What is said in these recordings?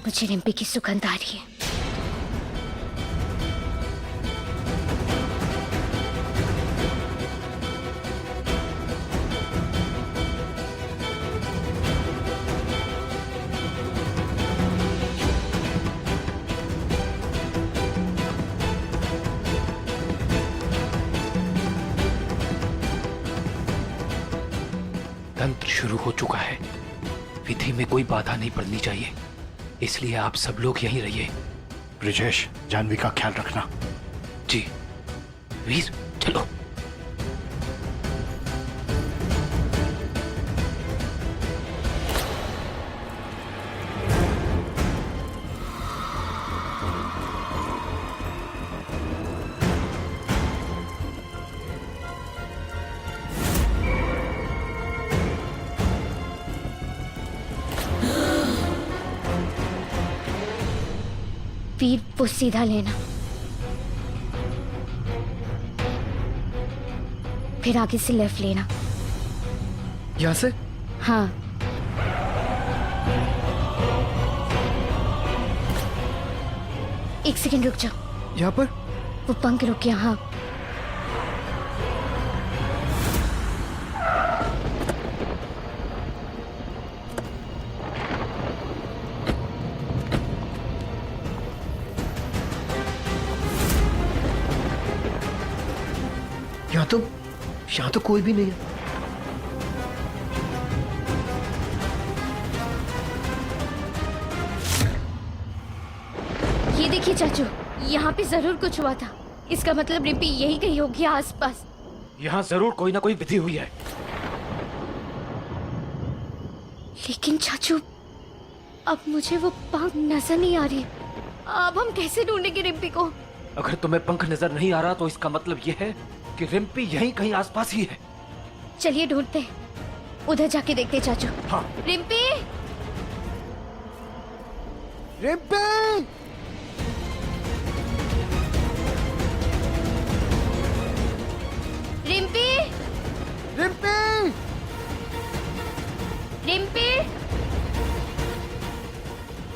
मुझे रिम्पी की सुगंध आ रही है। तंत्र शुरू हो चुका है। विधि में कोई बाधा नहीं पड़नी चाहिए, इसलिए आप सब लोग यहीं रहिए। ब्रिजेश, जानवी का ख्याल रखना। जी वीर, चलो। वीर, वो सीधा लेना, फिर आगे से लेफ्ट लेना। यहाँ से? हाँ। एक सेकंड रुक जाओ। यहाँ पर? वो पंख रुक गया। हाँ। यहाँ तो कोई भी नहीं है। ये देखिए चाचू, यहाँ पे जरूर कुछ हुआ था। इसका मतलब रिम्पी यही कहीं होगी आसपास। यहाँ जरूर कोई ना कोई विधि हुई है। लेकिन चाचू, अब मुझे वो पंख नजर नहीं आ रही। अब हम कैसे ढूंढेंगे रिम्पी को? अगर तुम्हें पंख नजर नहीं आ रहा तो इसका मतलब ये है कि रिम्पी यहीं कहीं आसपास ही है। चलिए ढूंढते हैं। उधर जाके देखते हैं चाचू। हाँ। रिम्पी! रिम्पी! रिम्पी! रिम्पी! रिम्पी!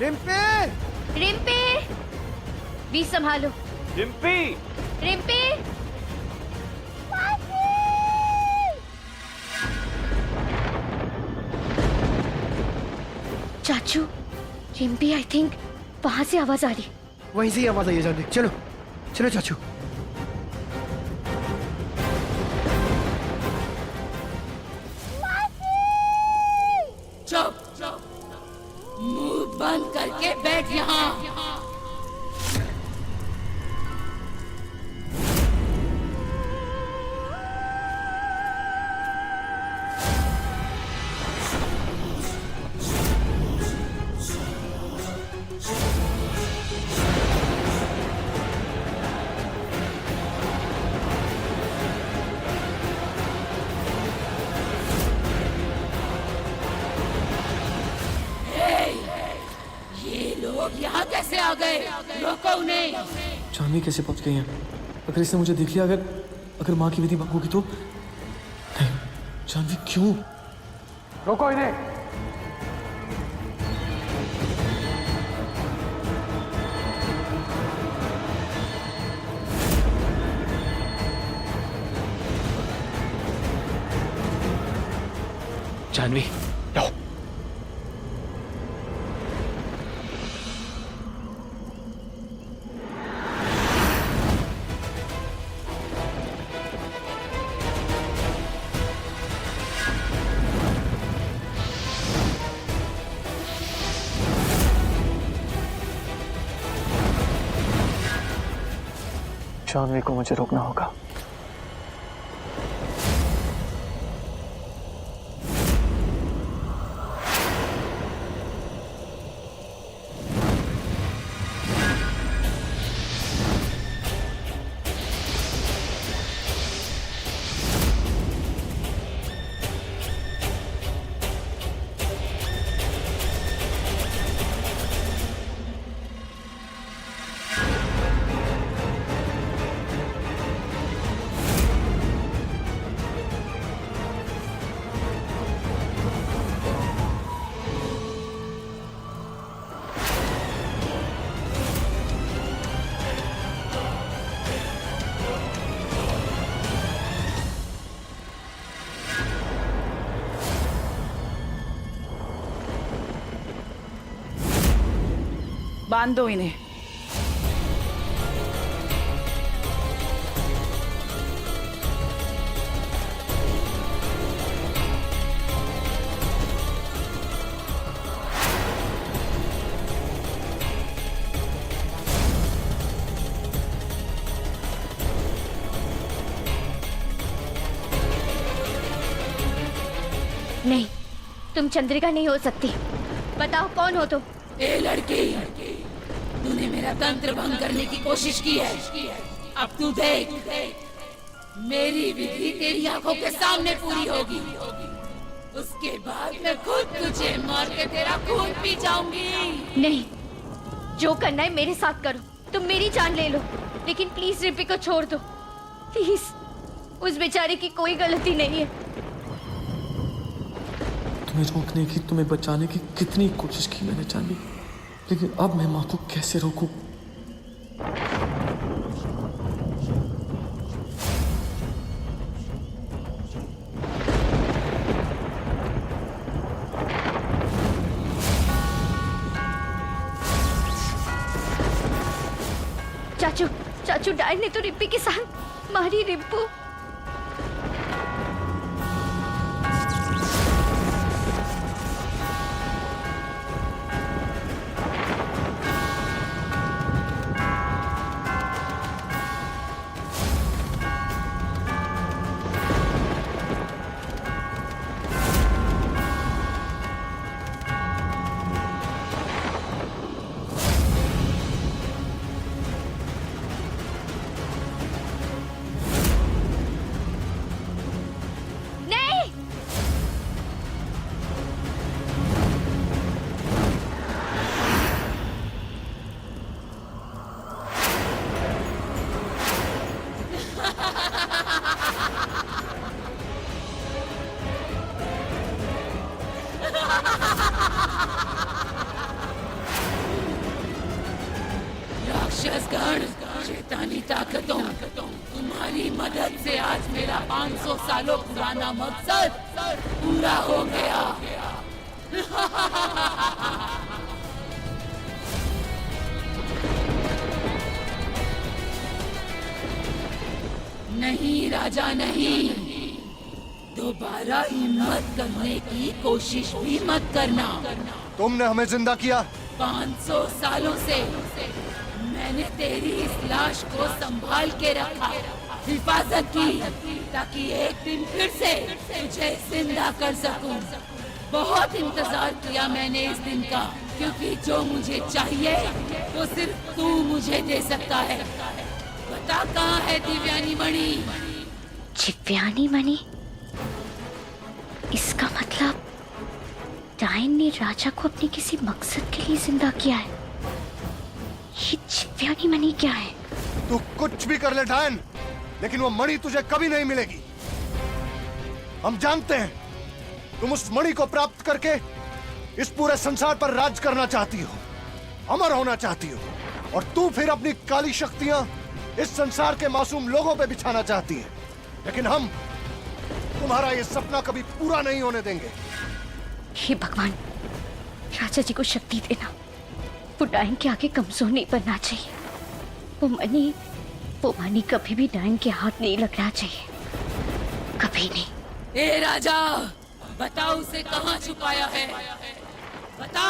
रिम्पी! रिम्पी! भी संभालो। रिम्पी! रिम्पी! चाचू, रिम्पी आई थिंक वहां से आवाज आ रही। वहीं से ही आवाज आई है जानवी। चलो चलो चाचू। चुप, मुंह बंद करके बैठ यहाँ। यहाँ कैसे आ गए? रोको उन्हें। जानवी कैसे पहुंच गई हैं? अगर इसने मुझे देख लिया, अगर माँ की विधि भंग होगी तो? नहीं, जानवी क्यों? रोको इन्हें। जानवी, लो। जानवी को मुझे रोकना होगा। बांध दो इन्हें। नहीं, तुम चंद्रिका नहीं हो सकती। बताओ कौन हो तुम? ए लड़की, तूने मेरा तंत्र भंग करने की कोशिश की है। अब तू देख, मेरी विधि तेरी आंखों के सामने पूरी होगी। उसके बाद मैं खुद तुझे मार के तेरा खून पी जाऊंगी। नहीं, जो करना है मेरे साथ करो। तुम मेरी जान ले लो, लेकिन प्लीज रिपी को छोड़ दो। प्लीज, उस बेचारे की कोई गलती नहीं है। तुम्हें रोकने की, तुम्हें बचाने की कितनी कोशिश की मैंने जानवी, लेकिन अब मैं माँ को कैसे रोकूं? चाचू, चाचू, डायन ने तो रिप्पी के साथ मारी रिप्पू। राक्षसगण, शैतानी ताकतों, तुम्हारी मदद से आज मेरा 500 सालों पुराना मकसद पूरा हो गया। नहीं राजा, नहीं। दोबारा हिम्मत करने की कोशिश भी मत करना। तुमने हमें जिंदा किया। 500 सालों से मैंने तेरी इस लाश को संभाल के रखा, हिफाजत की, ताकि एक दिन फिर से तुझे जिंदा कर सकूं। बहुत इंतजार किया मैंने इस दिन का, क्योंकि जो मुझे चाहिए वो सिर्फ तू मुझे दे सकता है। बता, कहाँ है दिव्यानी मणि? दिव्यानी मणि? इसका मतलब डायन ने राजा को अपने किसी मकसद के लिए जिंदा किया है। ये दिव्यानी मणि क्या है? तू कुछ भी कर ले डायन, लेकिन वो मणि तुझे कभी नहीं मिलेगी। हम जानते हैं तुम उस मणि को प्राप्त करके इस पूरे संसार पर राज करना चाहती हो, अमर होना चाहती हो, और तू फिर अपनी काली शक्तियां इस संसार के मासूम लोगों पे बिछाना चाहती है। लेकिन हम तुम्हारा ये सपना कभी पूरा नहीं होने देंगे। हे भगवान, राजा जी को शक्ति देना। वो डायन के आगे कमजोर नहीं बनना चाहिए। वो मणि कभी भी डायन के हाथ नहीं लगना चाहिए, कभी नहीं। ए राजा, बता उसे कहाँ छुपाया है? बता।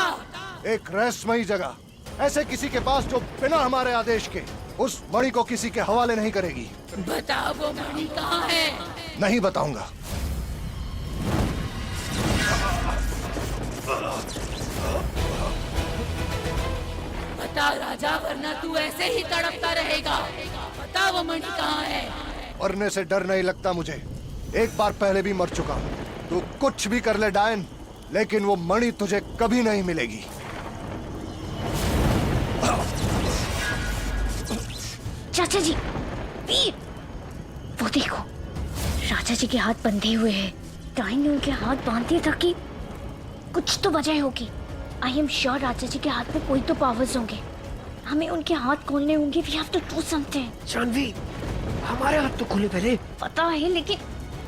एक रहस्यमयी जगह, ऐसे किसी के पास जो बिना हमारे आदेश के उस मणि को किसी के हवाले नहीं करेगी। बता, वो मणि कहाँ है? नहीं बताऊंगा। बता राजा, वरना तू ऐसे ही तड़पता रहेगा। बता, वो मणि कहाँ है? मरने से डर नहीं लगता मुझे, एक बार पहले भी मर चुका हूँ। तू कुछ भी कर ले डायन, लेकिन वो मणि तुझे कभी नहीं मिलेगी। चाचा जी, वीर, वो देखो, राजा जी के हाथ बंधे हुए हैं। डायन ने उनके हाथ बांध दिए ताकि कुछ तो वजह होगी। आई एम श्योर राजा जी के हाथ में कोई तो पावर्स होंगे। हमें उनके हाथ खोलने होंगे। We have to do something. Janvi, हमारे हाथ तो खुले पहले। पता है, लेकिन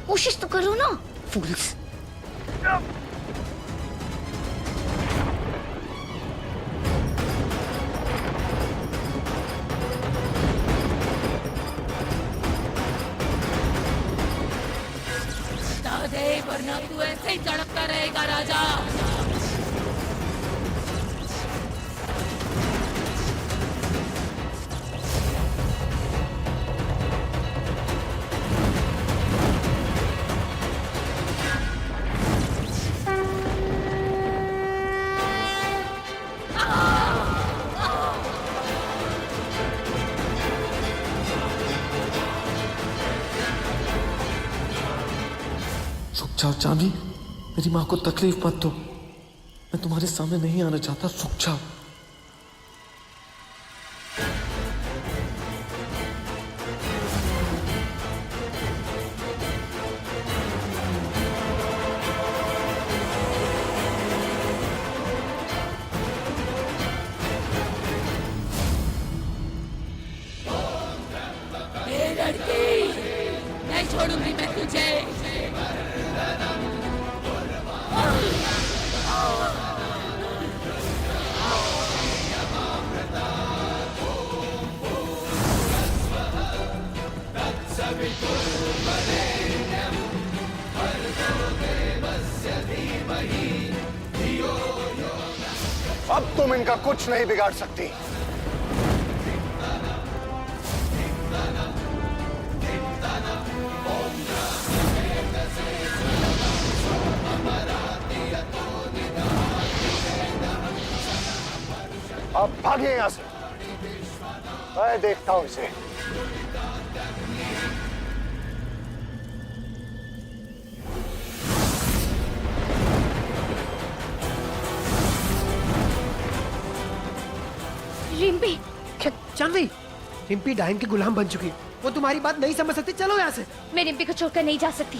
कोशिश तो करो ना, फूल्स। राजा। रुक जाओ जानवी, मेरी माँ को तकलीफ मत दो। मैं तुम्हारे सामने नहीं आना चाहता, रुक जाओ। ए लड़की, नहीं छोड़ूंगी मैं तुझे। अब तुम इनका कुछ नहीं बिगाड़ सकती। अब भागिए यहां से, मैं देखता हूं इसे। रिम्पी, क्या जानवी? रिम्पी डायन की गुलाम बन चुकी है। वो तुम्हारी बात नहीं समझ सकती। चलो यहाँ से। मैं रिम्पी को छोड़कर नहीं जा सकती।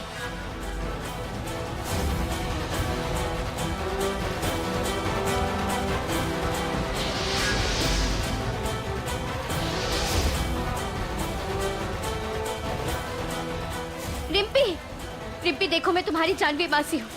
रिम्पी, रिम्पी देखो, मैं तुम्हारी जानवी मासी हूँ।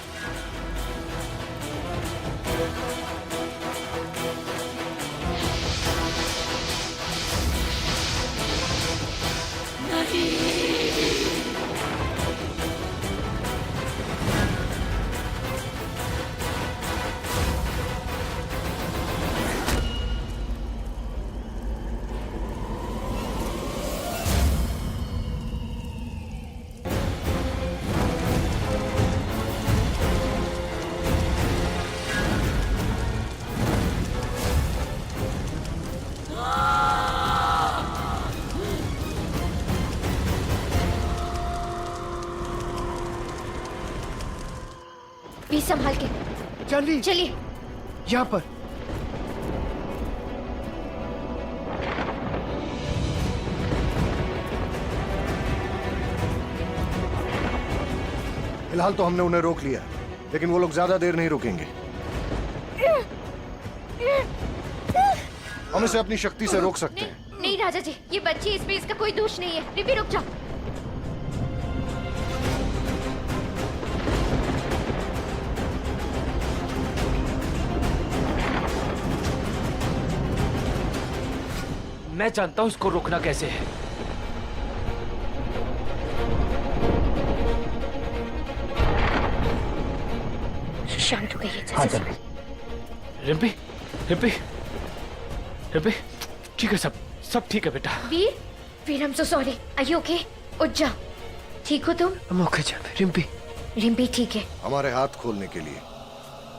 भी संभाल के जानवी, चलिए। यहाँ पर। फिलहाल तो हमने उन्हें रोक लिया, लेकिन वो लोग ज्यादा देर नहीं रुकेंगे। हम इसे अपनी शक्ति से रोक सकते हैं। नहीं राजा जी, ये बच्ची, इसमें इसका कोई दोष नहीं है। रिम्पी रुक जाओ। मैं जानता हूं इसको रोकना कैसे है। शांत हो गई है। हाँ चल। रिम्पी, रिम्पी, रिम्पी, ठीक है, सब ठीक है बेटा। वीर, वीर, I'm so sorry. Are you okay? उठ जाओ। ठीक हो तुम? हम ओके जानवी। रिम्पी, रिम्पी ठीक है। हमारे हाथ खोलने के लिए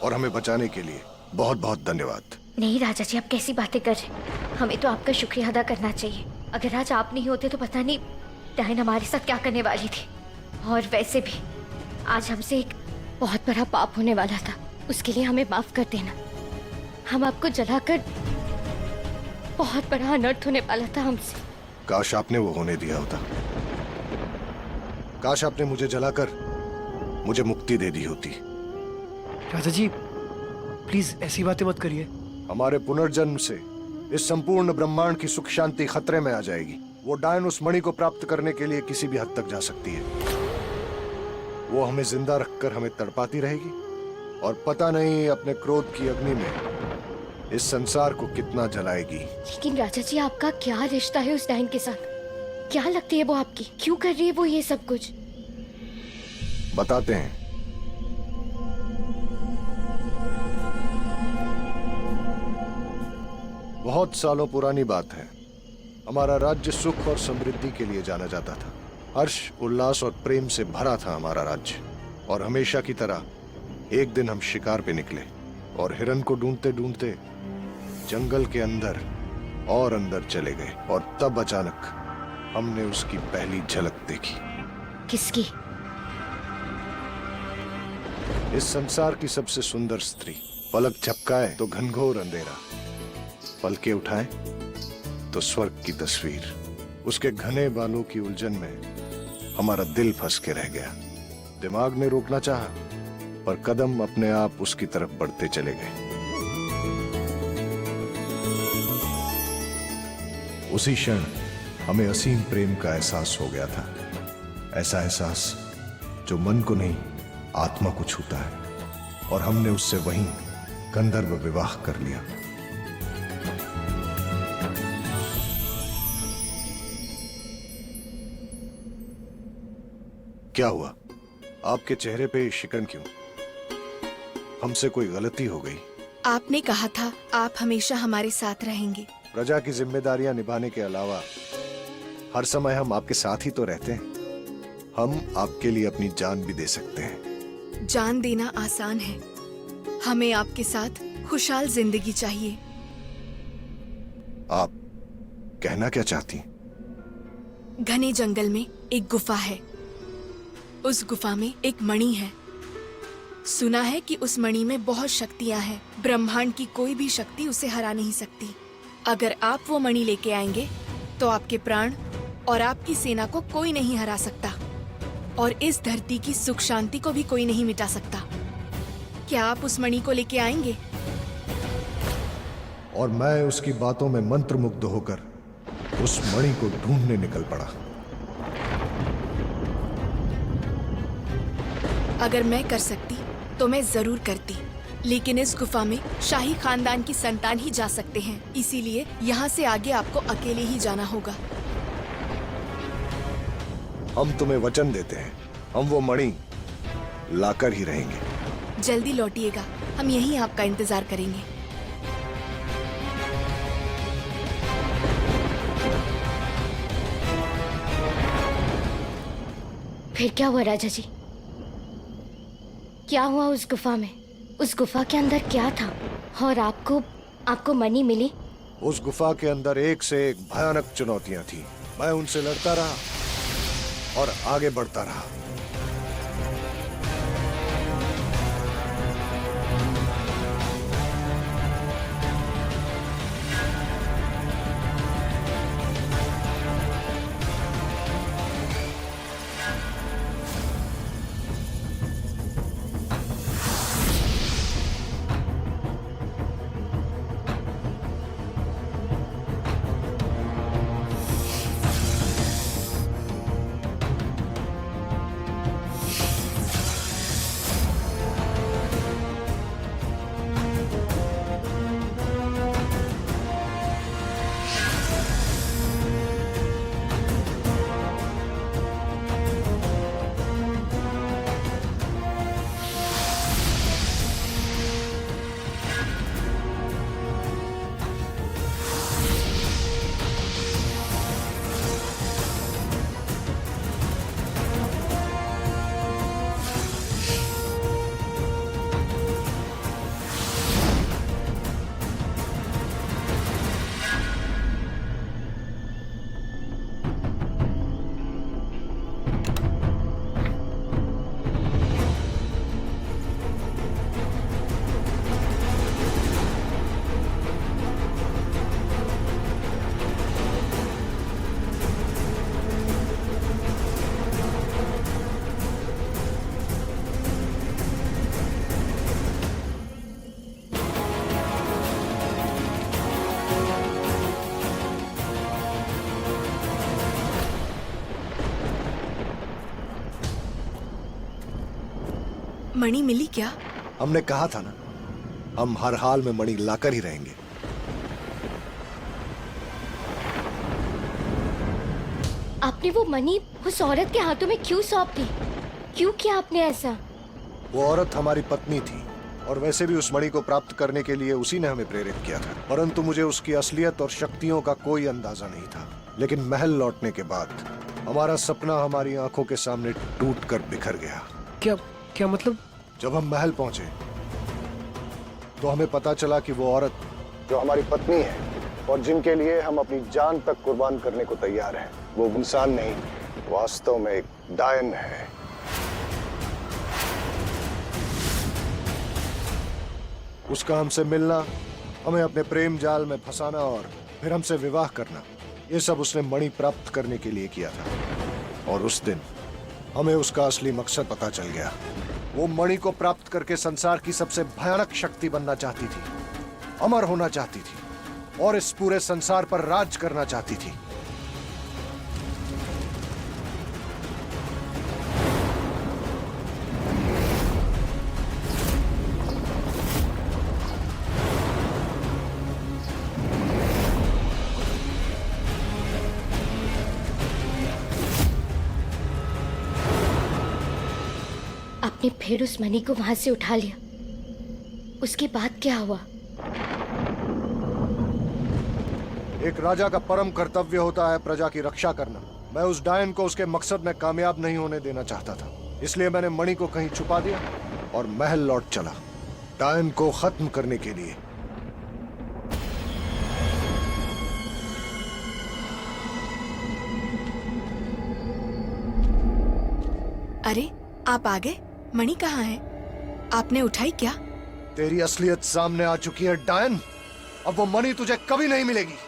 और हमें बचाने के लिए बहुत बहुत धन्यवाद। नहीं राजा जी, आप कैसी बातें कर रहे हैं? हमें तो आपका शुक्रिया अदा करना चाहिए। अगर आज आप नहीं होते तो पता नहीं डायन हमारे साथ क्या करने वाली थी। और वैसे भी आज हमसे एक बहुत बड़ा पाप होने वाला था, उसके लिए हमें माफ कर देना। हम आपको जलाकर बहुत बड़ा अनर्थ होने वाला था हमसे। काश आपने वो होने दिया होता। काश आपने मुझे जलाकर मुझे मुक्ति दे दी होती। राजा जी प्लीज ऐसी बातें मत करिए। हमारे पुनर्जन्म से इस संपूर्ण ब्रह्मांड की सुख शांति खतरे में आ जाएगी। वो डायन उस मणि को प्राप्त करने के लिए किसी भी हद तक जा सकती है। वो हमें जिंदा रखकर हमें तड़पाती रहेगी और पता नहीं अपने क्रोध की अग्नि में इस संसार को कितना जलाएगी। लेकिन राजा जी, आपका क्या रिश्ता है उस डायन के साथ? क्या लगती है वो आपकी? क्यों कर रही है वो ये सब कुछ? बताते हैं। बहुत सालों पुरानी बात है। हमारा राज्य सुख और समृद्धि के लिए जाना जाता था। हर्ष, उल्लास और प्रेम से भरा था हमारा राज्य। और हमेशा की तरह एक दिन हम शिकार पे निकले और हिरन को ढूंढते ढूंढते जंगल के अंदर और अंदर चले गए। और तब अचानक हमने उसकी पहली झलक देखी। किसकी? इस संसार की सबसे सुंदर स्त्री। पलक झपकाए तो घनघोर अंधेरा, पलके उठाए तो स्वर्ग की तस्वीर। उसके घने बालों की उलझन में हमारा दिल फंस के रह गया। दिमाग ने रोकना चाहा, पर कदम अपने आप उसकी तरफ बढ़ते चले गए। उसी क्षण हमें असीम प्रेम का एहसास हो गया था। ऐसा एहसास जो मन को नहीं, आत्मा को छूता है। और हमने उससे वहीं गंधर्व विवाह कर लिया। क्या हुआ? आपके चेहरे पे शिकन क्यों? हमसे कोई गलती हो गई? आपने कहा था आप हमेशा हमारे साथ रहेंगे। प्रजा की जिम्मेदारियां निभाने के अलावा हर समय हम आपके साथ ही तो रहते हैं। हम आपके लिए अपनी जान भी दे सकते हैं। जान देना आसान है, हमें आपके साथ खुशहाल जिंदगी चाहिए। आप कहना क्या चाहती? घने जंगल में एक गुफा है। उस गुफा में एक मणि है। सुना है कि उस मणि में बहुत शक्तियां हैं। ब्रह्मांड की कोई भी शक्ति उसे हरा नहीं सकती। अगर आप वो मणि लेके आएंगे तो आपके प्राण और आपकी सेना को कोई नहीं हरा सकता, और इस धरती की सुख शांति को भी कोई नहीं मिटा सकता। क्या आप उस मणि को लेके आएंगे? और मैं उसकी बातों में मंत्रमुग्ध होकर उस मणि को ढूंढने निकल पड़ा। अगर मैं कर सकती तो मैं जरूर करती, लेकिन इस गुफा में शाही खानदान की संतान ही जा सकते हैं, इसीलिए यहाँ से आगे आपको अकेले ही जाना होगा। हम तुम्हें वचन देते हैं, हम वो मणि लाकर ही रहेंगे। जल्दी लौटिएगा, हम यहीं आपका इंतजार करेंगे। फिर क्या हुआ राजा जी? क्या हुआ उस गुफा में? उस गुफा के अंदर क्या था? और आपको मणि मिली? उस गुफा के अंदर एक से एक भयानक चुनौतियां थी। मैं उनसे लड़ता रहा और आगे बढ़ता रहा। मणि मिली क्या? हमने कहा था ना, हम हर हाल में मणि लाकर ही रहेंगे। आपने वो मणि उस औरत के हाथों में क्यों सौंप दी? क्यों किया आपने ऐसा? वो औरत हमारी पत्नी थी और वैसे भी उस मणि को प्राप्त करने के लिए उसी ने हमें प्रेरित किया था, परंतु मुझे उसकी असलियत और शक्तियों का कोई अंदाजा नहीं था। लेकिन महल लौटने के बाद हमारा सपना हमारी आंखों के सामने टूटकर बिखर गया। क्या क्या मतलब? जब हम महल पहुंचे तो हमें पता चला कि वो औरत जो हमारी पत्नी है और जिनके लिए हम अपनी जान तक कुर्बान करने को तैयार हैं, वो इंसान नहीं, वास्तव में एक डायन है। उसका हमसे मिलना, हमें अपने प्रेम जाल में फंसाना और फिर हमसे विवाह करना, ये सब उसने मणि प्राप्त करने के लिए किया था। और उस दिन हमें उसका असली मकसद पता चल गया। वो मणि को प्राप्त करके संसार की सबसे भयानक शक्ति बनना चाहती थी, अमर होना चाहती थी और इस पूरे संसार पर राज करना चाहती थी। आपने फिर उस मणि को वहां से उठा लिया, उसके बाद क्या हुआ? एक राजा का परम कर्तव्य होता है प्रजा की रक्षा करना। मैं उस डायन को उसके मकसद में कामयाब नहीं होने देना चाहता था, इसलिए मैंने मणि को कहीं छुपा दिया और महल लौट चला डायन को खत्म करने के लिए। अरे आप आ गए? मणि कहाँ है? आपने उठाई क्या? तेरी असलियत सामने आ चुकी है डायन। अब वो मणि तुझे कभी नहीं मिलेगी।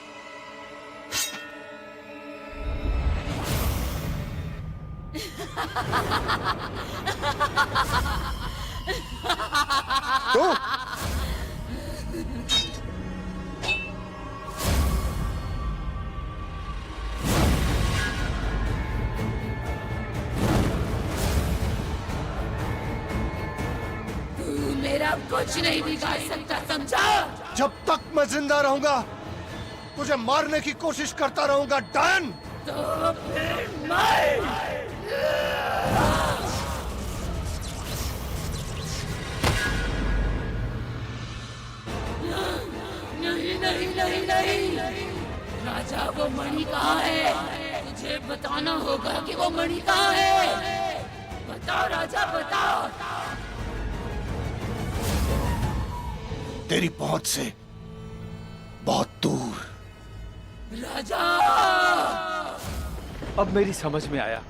तो मेरा कुछ नहीं बिगाड़ सकता, समझा? जब तक मैं जिंदा रहूंगा तुझे मारने की कोशिश करता रहूंगा डायन। तो फिर मर। नहीं नहीं नहीं नहीं, राजा वो मणि कहाँ है? मुझे बताना होगा कि वो मणि कहाँ है। बताओ राजा, बताओ। तेरी पहुंच से बहुत दूर। राजा! अब मेरी समझ में आया,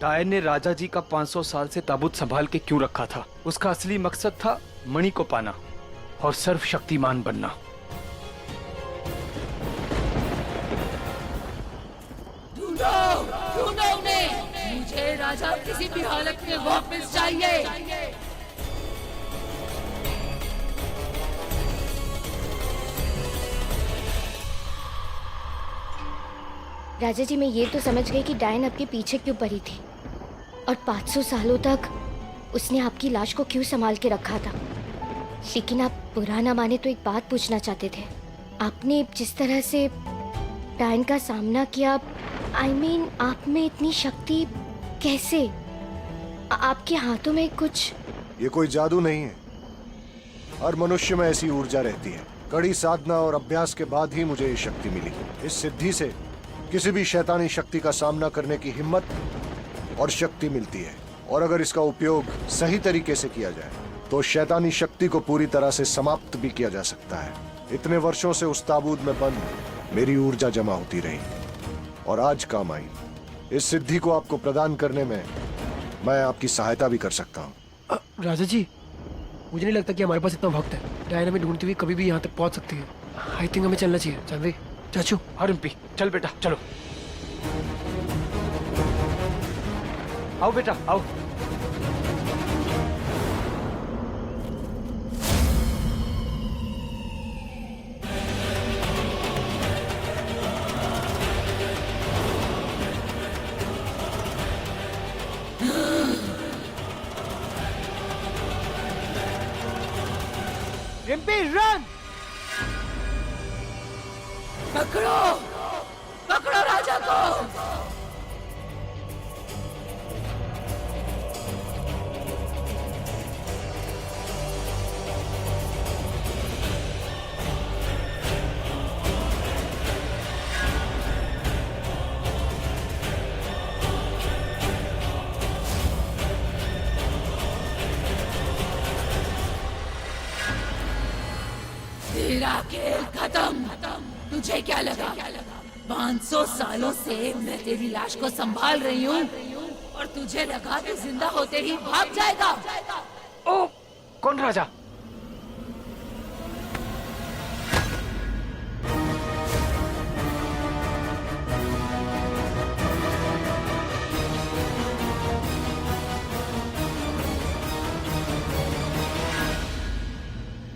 डायन ने राजा जी का 500 साल से ताबूत संभाल के क्यों रखा था। उसका असली मकसद था मणि को पाना और सर्वशक्तिमान बनना। ढूंढो, ढूंढो उन्हें। मुझे राजा किसी भी हालत में वापस चाहिए। राजा जी, मैं ये तो समझ गई कि डायन आपके पीछे क्यों पड़ी थी और 500 सालों तक उसने आपकी लाश को क्यों संभाल के रखा था। लेकिन आप बुरा ना माने तो एक बात पूछना चाहते थे। आपने जिस तरह से डायन का सामना किया, I mean, आप में इतनी शक्ति कैसे? आपके हाथों में कुछ? ये कोई जादू नहीं है। हर मनुष्य में ऐसी ऊर्जा रहती है। कड़ी साधना और अभ्यास के बाद ही मुझे ये शक्ति मिली। इस सिद्धि से किसी भी शैतानी शक्ति का सामना करने की हिम्मत और शक्ति मिलती है, और अगर इसका उपयोग सही तरीके से किया जाए तो शैतानी शक्ति को पूरी तरह से समाप्त भी किया जा सकता है। इतने वर्षों से उस ताबूत में बंद मेरी ऊर्जा जमा होती रही और आज काम आई। इस सिद्धि को आपको प्रदान करने में मैं आपकी सहायता भी कर सकता हूँ। राजा जी, मुझे नहीं लगता कि हमारे पास इतना वक्त है। डायन हमें ढूंढती हुई कभी भी यहाँ तक पहुँच सकती है। आई थिंक हमें चलना चाहिए। जानवी, चाचू। हाँ रिम्पी, चल बेटा चलो। आओ बेटा आओ। रिम्पी, रन! पकड़ो, पकड़ो राजा को। मेरा खेल खत्म। तुझे क्या लगा 500 सालों से मैं तेरी लाश को संभाल रही हूँ और तुझे लगा तू जिंदा होते ही भाग जाएगा? ओ, कौन राजा?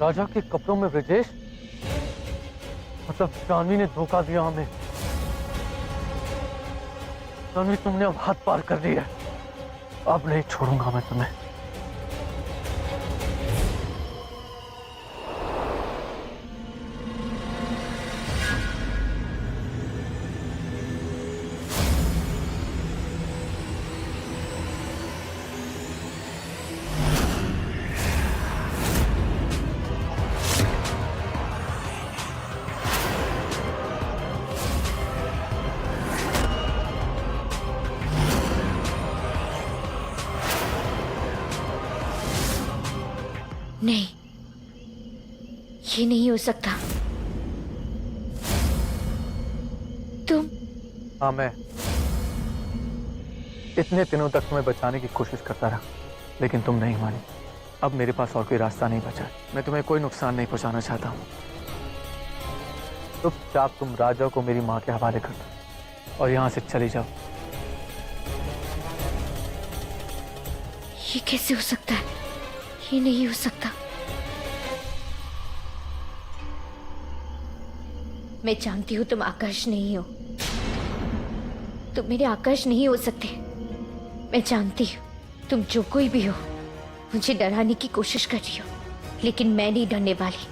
राजा के कपड़ों में ब्रजेश, मतलब जानवी ने धोखा दिया हमें। जानवी, तुमने अब हद पार कर दी है। अब नहीं छोड़ूंगा मैं तुम्हें। नहीं, ये नहीं हो सकता। तुम? हाँ, मैं इतने दिनों तक तुम्हें बचाने की कोशिश करता रहा, लेकिन तुम नहीं मानी। अब मेरे पास और कोई रास्ता नहीं बचा। मैं तुम्हें कोई नुकसान नहीं पहुंचाना चाहता हूँ। चुपचाप तुम राजा को मेरी माँ के हवाले कर दो और यहाँ से चली जाओ। ये कैसे हो सकता है? ये नहीं हो सकता। मैं जानती हूँ तुम आकाश नहीं हो। तुम मेरे आकाश नहीं हो सकते। मैं जानती हूँ तुम जो कोई भी हो मुझे डराने की कोशिश कर रही हो, लेकिन मैं नहीं डरने वाली।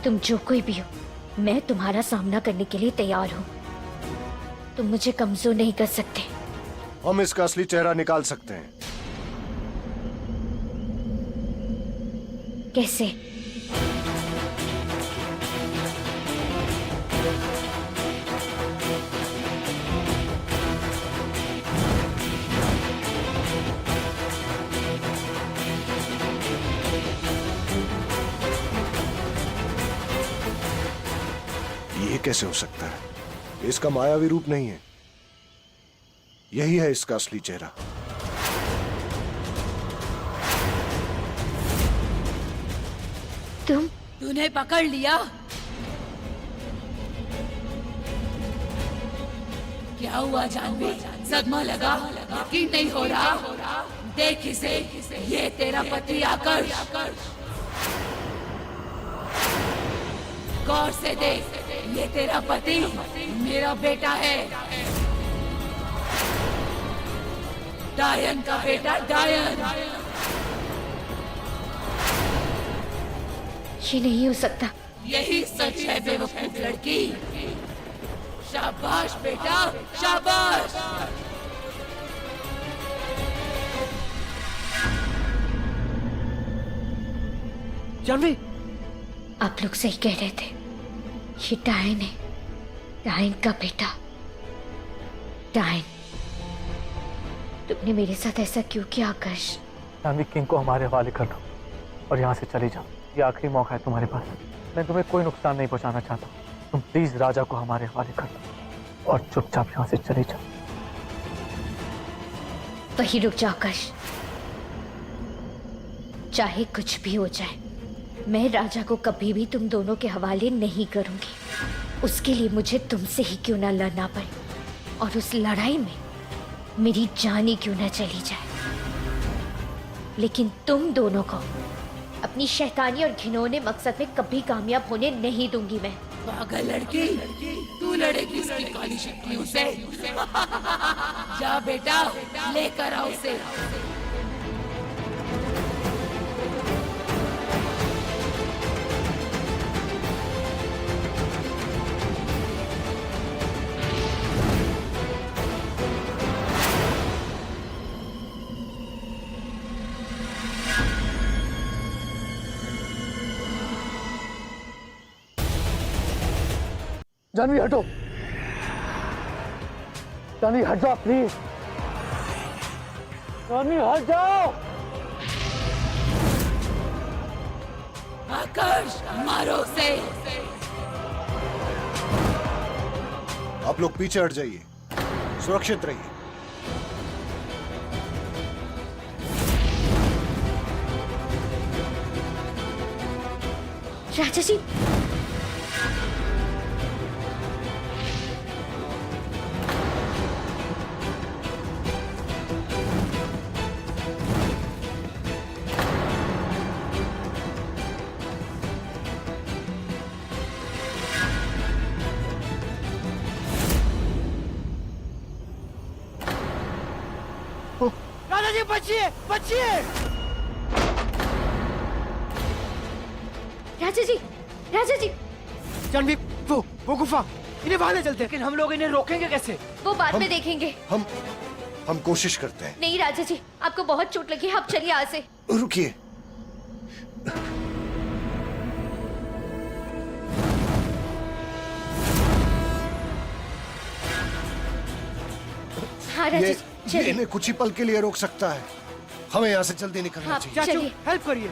तुम जो कोई भी हो, मैं तुम्हारा सामना करने के लिए तैयार हूँ। तुम मुझे कमजोर नहीं कर सकते। हम इसका असली चेहरा निकाल सकते हैं। कैसे? ये कैसे हो सकता है? इसका मायावी रूप नहीं है, यही है इसका असली चेहरा। तूने पकड़ लिया? क्या हुआ जानवी? सदमा लगा? यकीन नहीं हो रहा? देख इसे, ये तेरा पति आकर्ष। गौर से देख, ये तेरा पति मेरा बेटा है, डायन का बेटा डायन। ये नहीं हो सकता। यही सच है बेवकूफ लड़की। शाबाश बेटा, शाबाश। जानवी, आप लोग सही कह रहे थे। ये डायन है, डायन का बेटा। डायन, तुमने मेरे साथ ऐसा क्यों किया आकाश? जानवी, किंग को हमारे हवाले कर दो और यहाँ से चली जाओ। ये आखिरी मौका है तुम्हारे पास। मैं तुम्हें कोई नुकसान नहीं पहुंचाना चाहता। तुम प्लीज राजा को हमारे हवाले कर दो और चुपचाप यहाँ से चली जाओ। वही रुक जाओ आकाश। चाहे कुछ भी हो जाए, मैं राजा को कभी भी तुम दोनों के हवाले नहीं करूंगी। उसके लिए मुझे तुमसे ही क्यों ना लड़ना पड़े, और उस लड़ाई में मेरी जान ही क्यों ना चली जाए, लेकिन तुम दोनों को अपनी शैतानी और घिनौने मकसद में कभी कामयाब होने नहीं दूंगी मैं। पागल लड़की, तू लड़ेगी उसकी काली शक्तियों से। जा बेटा, लेकर आओ उसे। जानवी हटो, जानवी हट जाओ प्लीज। जानवी हट जाओ। आकर्ष, मारो उसे। आप लोग पीछे हट जाइए, सुरक्षित रहिए। राजा जी, राजा जी बचिए, बचिए। राजा जी, राजा जी। जानवी, वो गुफा, इन्हें वहां ले चलते हैं। लेकिन हम लोग इन्हें रोकेंगे कैसे? वो बाद में हम- देखेंगे। हम कोशिश करते हैं। नहीं राजा जी, आपको बहुत चोट लगी है, आप चलिए यहाँ से। रुकिए, हाँ राजा ये जी, चलिए। इन्हें कुछ ही पल के लिए रोक सकता है। हमें यहाँ से जल्दी निकलना हाँ, चाहिए। चाचू, चलिए। हेल्प करिए।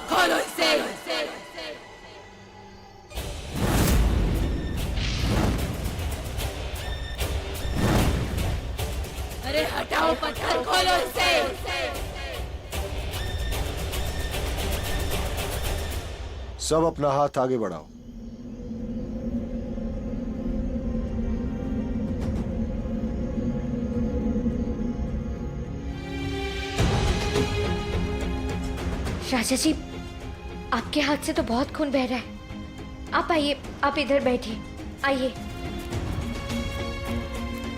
खोलो इसे। अरे हटाओ पत्थर, खोलो इसे। सब अपना हाथ आगे बढ़ाओ। राजा जी, आपके हाथ से तो बहुत खून बह रहा है। आप आइए, आप इधर बैठिए। आइए,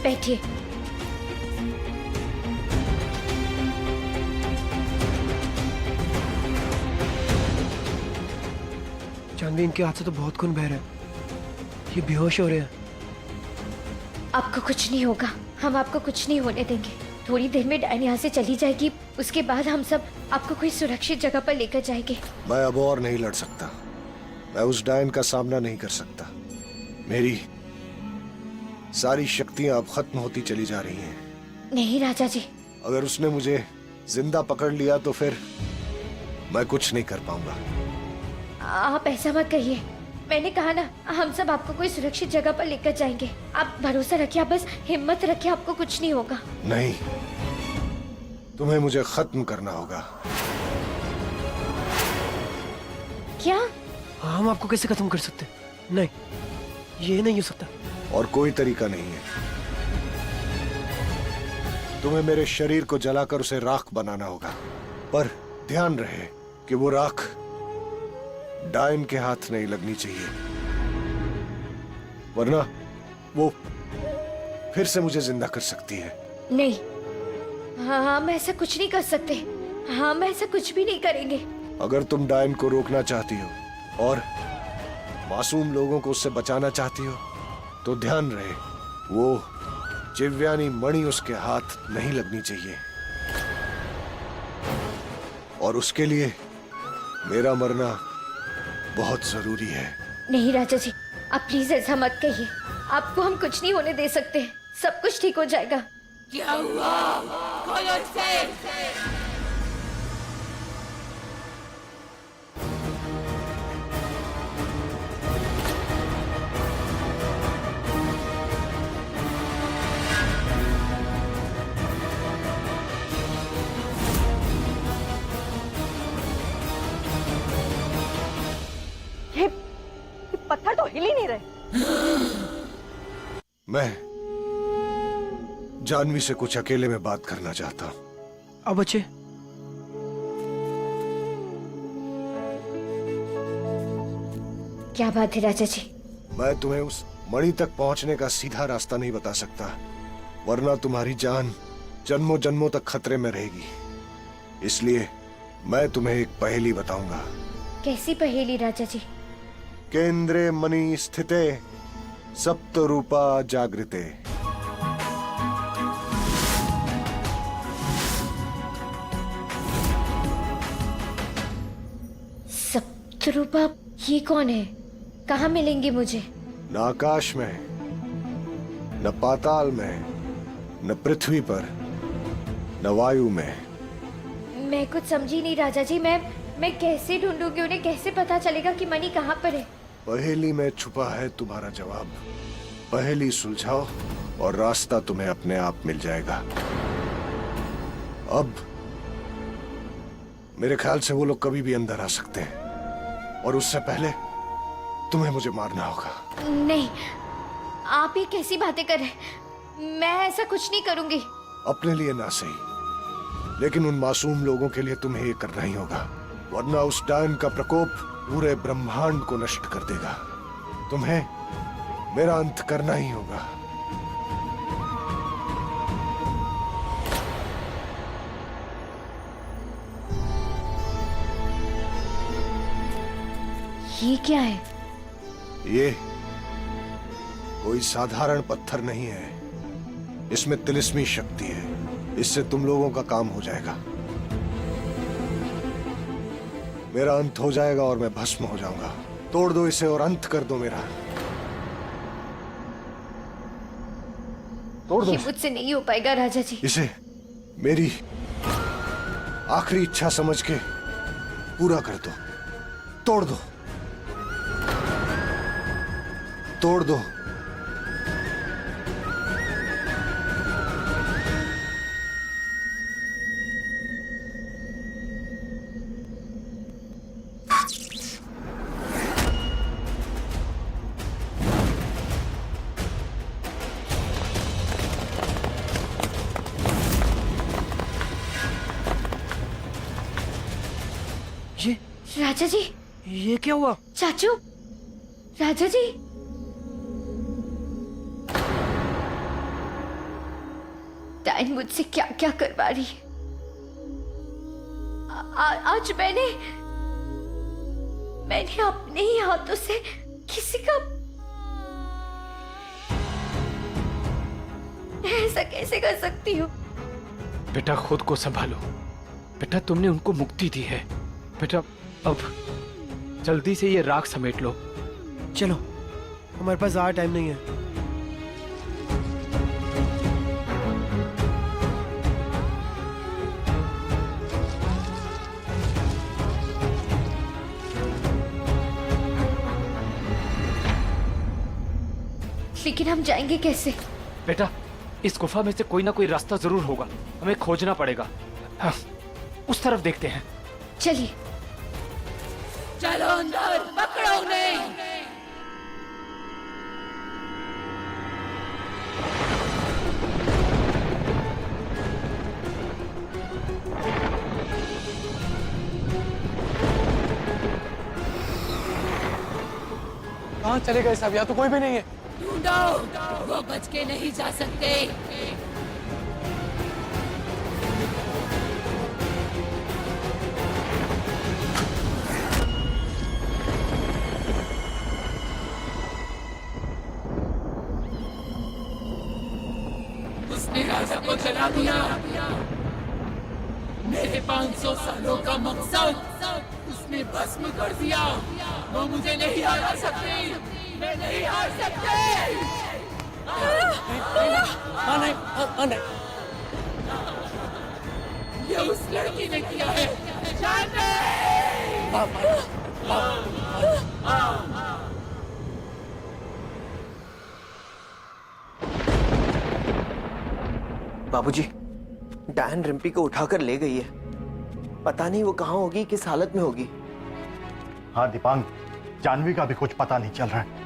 बैठिए। जानवी, इनके हाथ से तो बहुत खून बह रहा है। ये बेहोश हो रहे हैं। आपको कुछ नहीं होगा, हम आपको कुछ नहीं होने देंगे। थोड़ी देर में डायन यहाँ से चली जाएगी, उसके बाद हम सब आपको कोई सुरक्षित जगह पर लेकर जाएंगे। मैं अब और नहीं लड़ सकता। मैं उस डायन का सामना नहीं कर सकता। मेरी सारी शक्तियां अब खत्म होती चली जा रही हैं। नहीं राजा जी, अगर उसने मुझे जिंदा पकड़ लिया तो फिर मैं कुछ नहीं कर पाऊंगा। आप ऐसा मत कहिए। मैंने कहा ना, हम सब आपको कोई सुरक्षित जगह पर लेकर जाएंगे। आप भरोसा रखिए, आप बस हिम्मत रखिए, आपको कुछ नहीं होगा। नहीं, तुम्हें मुझे खत्म करना होगा। क्या? हम आपको कैसे खत्म कर सकते हैं? नहीं, ये नहीं हो सकता। और कोई तरीका नहीं है। तुम्हें मेरे शरीर को जलाकर उसे राख बनाना होगा, पर ध्यान रहे कि वो राख डायन के हाथ नहीं लगनी चाहिए, वरना वो फिर से मुझे जिंदा कर सकती है। नहीं, हाँ, हम ऐसा कुछ नहीं कर सकते। हम ऐसा कुछ भी नहीं करेंगे। अगर तुम डायन को रोकना चाहती हो और मासूम लोगों को उससे बचाना चाहती हो, तो ध्यान रहे वो जिव्यानी मणि उसके हाथ नहीं लगनी चाहिए। और उसके लिए मेरा मरना बहुत जरूरी है। नहीं राजा जी, आप प्लीज ऐसा मत कहिए। आपको हम कुछ नहीं होने दे सकते। सब कुछ ठीक हो जाएगा। क्या हुआ? खोलो इसे। ये पत्थर तो हिल ही नहीं रहे। मैं जानवी से कुछ अकेले में बात करना चाहता हूं। अब बच्चे, क्या बात है राजा जी? मैं तुम्हें उस मणि तक पहुंचने का सीधा रास्ता नहीं बता सकता, वरना तुम्हारी जान जन्मों जन्मों तक खतरे में रहेगी। इसलिए मैं तुम्हें एक पहेली बताऊंगा। कैसी पहेली राजा जी? केंद्रे मणि स्थिते सप्त रूपा जागृते। सप्तरूपा, ये कौन है? कहाँ मिलेंगे मुझे? न आकाश में, न पाताल में, न पृथ्वी पर, न वायु में। मैं कुछ समझी नहीं राजा जी। मैं कैसे ढूंढूंगी उन्हें? कैसे पता चलेगा कि मणि कहाँ पर है? पहेली में छुपा है तुम्हारा जवाब। पहेली सुलझाओ और रास्ता तुम्हें अपने आप मिल जाएगा। अब मेरे ख्याल से वो लोग कभी भी अंदर आ सकते हैं, और उससे पहले तुम्हें मुझे मारना होगा। नहीं, आप ये कैसी बातें कर रहे हैं? मैं ऐसा कुछ नहीं करूंगी। अपने लिए ना सही, लेकिन उन मासूम लोगों के लिए तुम्हें ये करना ही होगा, वरना उस डायन का प्रकोप पूरे ब्रह्मांड को नष्ट कर देगा। तुम्हें मेरा अंत करना ही होगा। ये क्या है? ये कोई साधारण पत्थर नहीं है, इसमें तिलिस्मी शक्ति है। इससे तुम लोगों का काम हो जाएगा, मेरा अंत हो जाएगा और मैं भस्म हो जाऊंगा। तोड़ दो इसे और अंत कर दो मेरा। तोड़ दो ये इसे। मुझसे नहीं हो पाएगा राजा जी। इसे मेरी आखिरी इच्छा समझ के पूरा कर दो। तोड़ दो, तोड़ दो। राजा जी, ये क्या हुआ? चाचू, राजा जी। डायन मुझसे क्या क्या करवा रही है? आज मैंने अपने ही हाथों से किसी का ऐसा कैसे कर सकती हूँ? बेटा खुद को संभालो। बेटा तुमने उनको मुक्ति दी है। बेटा अब जल्दी से ये राख समेट लो। चलो, हमारे पास ज़्यादा टाइम नहीं है। लेकिन हम जाएंगे कैसे? बेटा इस गुफा में से कोई ना कोई रास्ता जरूर होगा, हमें खोजना पड़ेगा। हाँ, उस तरफ देखते हैं। चलिए। चलो अंदर, पकड़ो उन्हें। कहाँ चले गए सब? यहाँ तो कोई भी नहीं है। ढूंढो, वो बच के नहीं जा सकते। उसने राजा को जला दिया। मेरे 500 सालों का मकसद उसने भस्म कर दिया। वो मुझे नहीं हरा सकती, मैं नहीं हार सकती। ये उस लड़की ने किया है। बाबूजी, डायन रिम्पी को उठाकर ले गई है। पता नहीं वो कहाँ होगी, किस हालत में होगी। हाँ दीपांग, जानवी का भी कुछ पता नहीं चल रहा है।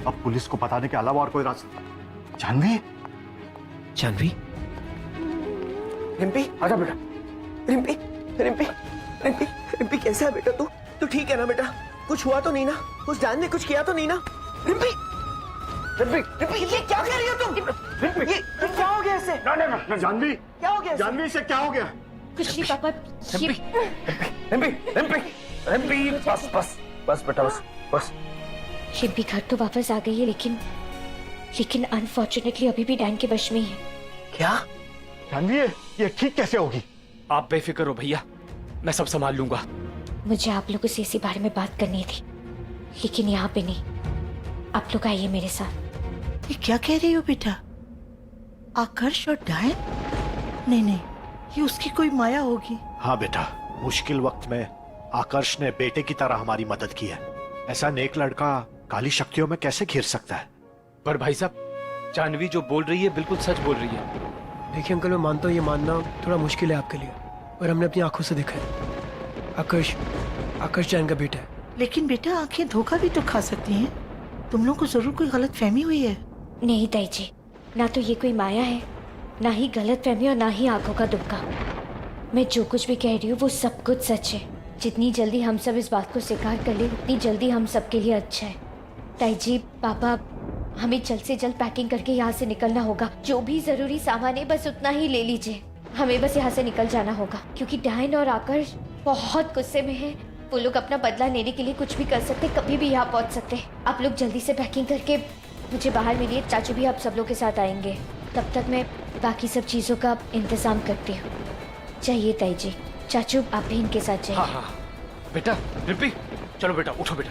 अब पुलिस को बताने के अलावा और कोई रास्ता जानवी, जानवी, रिम्पी आजा बेटा। रिम्पी रिम्पी रिम्पी रिम्पी कैसा है बेटा तू? तू ठीक है ना बेटा? कुछ हुआ तो नहीं ना? उस डैन ने कुछ किया तो नहीं ना? रिम्पी रिम्पी रिम्पी ये क्या कह रही हो तुम? रिम्पी ये क्या हो गया इसे? ना जानवी, क्या हो गया इसे? जानवी से क्या हो गया? कुछ नहीं पापा, ये रिम्पी रिम्पी रिम्पी बस बस बस बेटा बस बस। रिम्पी घर तो वापस आ गई है, लेकिन अनफॉर्चुनेटली अभी भी डैन के वश में ही है। क्या? जानवी ये ठीक कैसे होगी? आप बेफिक्र हो भैया, मैं सब संभाल लूंगा। मुझे आप लोगों से इसी बारे में बात करनी थी, लेकिन यहाँ पे नहीं। आप लोग आइए मेरे साथ। ये क्या कह रही हो बेटा? आकर्ष और डायन? नहीं नहीं, ये उसकी कोई माया होगी। हाँ बेटा, मुश्किल वक्त में आकर्ष ने बेटे की तरह हमारी मदद की है। ऐसा नेक लड़का काली शक्तियों में कैसे घिर सकता है? पर भाई साहब, जानवी जो बोल रही है बिल्कुल सच बोल रही है। देखिए अंकल, मैं मानता हूँ ये मानना थोड़ा मुश्किल है आपके लिए, पर हमने अपनी आंखों से देखा है। आकर्ष जैन का बेटा है। लेकिन बेटा, आंखें धोखा भी तो खा सकती हैं। तुम लोग को जरूर कोई गलत फहमी हुई है। नहीं ताई जी, ना तो ये कोई माया है, ना ही गलत फहमी और ना ही आंखों का दुक्का। मैं जो कुछ भी कह रही हूँ वो सब कुछ सच है। जितनी जल्दी हम सब इस बात को स्वीकार कर ले, उतनी जल्दी हम सब के लिए अच्छा है। ताई जी, पापा, हमें जल्द से जल्द पैकिंग करके यहाँ से निकलना होगा। जो भी जरूरी सामान है बस उतना ही ले लीजिए। हमें बस यहाँ से निकल जाना होगा, क्योंकि डायन और आकर्ष बहुत गुस्से में है। वो लोग अपना बदला लेने के लिए कुछ भी कर सकते, कभी भी यहाँ पहुँच सकते। आप लोग जल्दी से पैकिंग करके मुझे बाहर मिलिए। चाचू भी आप सब लोग के साथ आएंगे। तब तक मैं बाकी सब चीज़ों का इंतजाम करती हूँ। चाहिए ताई जी। चाचू, आप भी इनके साथ जाइए। हाँ हाँ बेटा, रिम्पी चलो बेटा, उठो बेटा।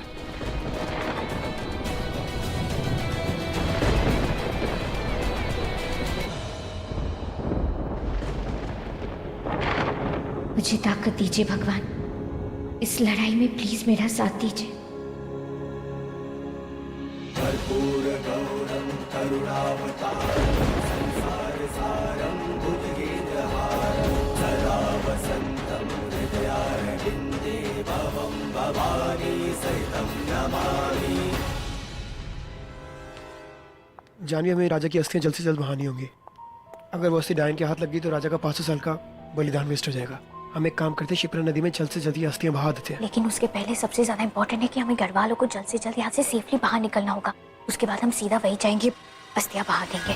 मुझे ताकत दीजिए भगवान, इस लड़ाई में प्लीज मेरा साथ दीजिए। जानवी, हमें राजा की अस्थियां जल्द से जल्द बहानी होंगी। अगर वो अस्थि डायन के हाथ लग गई तो राजा का 500 साल का बलिदान वेस्ट हो जाएगा। हम एक काम करते हैं, शिप्रा नदी में जल्द से जल्द ये अस्थियां बहा देते हैं। लेकिन उसके पहले सबसे ज्यादा इम्पोर्टेंट है कि हमें घर वालों को जल्द से जल्द यहाँ से सेफली बाहर निकलना होगा। उसके बाद हम सीधा वही जाएंगे, अस्थियां बहा देंगे।